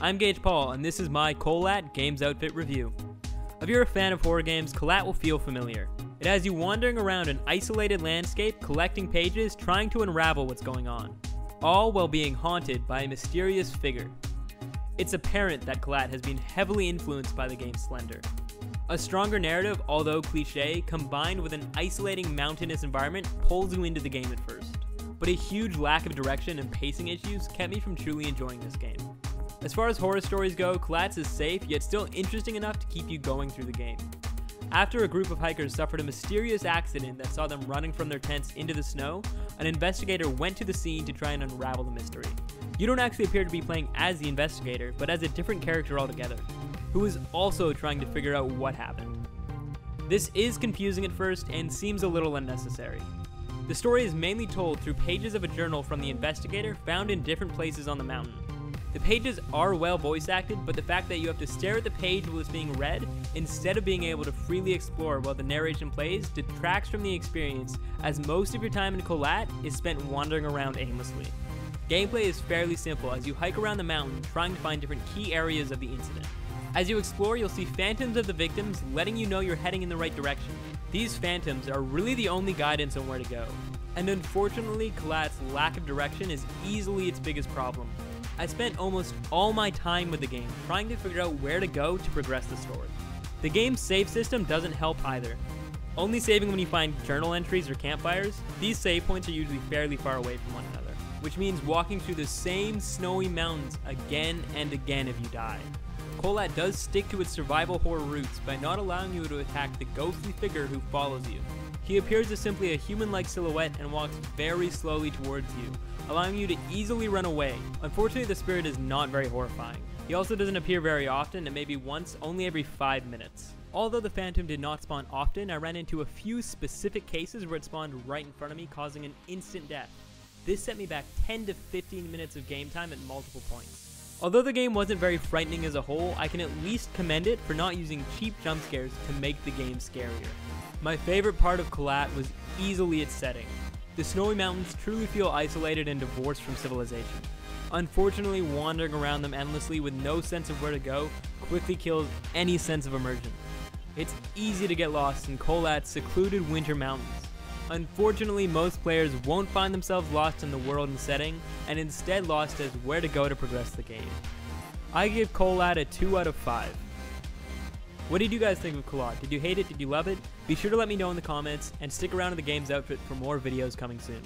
I'm Gage Paul, and this is my Kholat Games Outfit review. If you're a fan of horror games, Kholat will feel familiar. It has you wandering around an isolated landscape, collecting pages, trying to unravel what's going on, all while being haunted by a mysterious figure. It's apparent that Kholat has been heavily influenced by the game Slender. A stronger narrative, although cliché, combined with an isolating mountainous environment pulls you into the game at first. But a huge lack of direction and pacing issues kept me from truly enjoying this game. As far as horror stories go, Kholat is safe, yet still interesting enough to keep you going through the game. After a group of hikers suffered a mysterious accident that saw them running from their tents into the snow, an investigator went to the scene to try and unravel the mystery. You don't actually appear to be playing as the investigator, but as a different character altogether, who is also trying to figure out what happened. This is confusing at first and seems a little unnecessary. The story is mainly told through pages of a journal from the investigator found in different places on the mountain. The pages are well voice acted, but the fact that you have to stare at the page while it's being read, instead of being able to freely explore while the narration plays, detracts from the experience, as most of your time in Kholat is spent wandering around aimlessly. Gameplay is fairly simple as you hike around the mountain trying to find different key areas of the incident. As you explore, you'll see phantoms of the victims letting you know you're heading in the right direction. These phantoms are really the only guidance on where to go. And unfortunately, Kholat's lack of direction is easily its biggest problem. I spent almost all my time with the game trying to figure out where to go to progress the story. The game's save system doesn't help either. Only saving when you find journal entries or campfires, these save points are usually fairly far away from one another, which means walking through the same snowy mountains again and again if you die. Kholat does stick to its survival horror roots by not allowing you to attack the ghostly figure who follows you. He appears as simply a human-like silhouette and walks very slowly towards you, allowing you to easily run away. Unfortunately, the spirit is not very horrifying. He also doesn't appear very often, and maybe once only every 5 minutes. Although the phantom did not spawn often, I ran into a few specific cases where it spawned right in front of me, causing an instant death. This set me back 10 to 15 minutes of game time at multiple points. Although the game wasn't very frightening as a whole, I can at least commend it for not using cheap jump scares to make the game scarier. My favorite part of Kholat was easily its setting. The snowy mountains truly feel isolated and divorced from civilization. Unfortunately, wandering around them endlessly with no sense of where to go quickly kills any sense of immersion. It's easy to get lost in Kholat's secluded winter mountains. Unfortunately, most players won't find themselves lost in the world and setting, and instead lost as where to go to progress the game. I give Kholat a 2 out of 5. What did you guys think of Kholat? Did you hate it? Did you love it? Be sure to let me know in the comments, and stick around to the Games Outfit for more videos coming soon.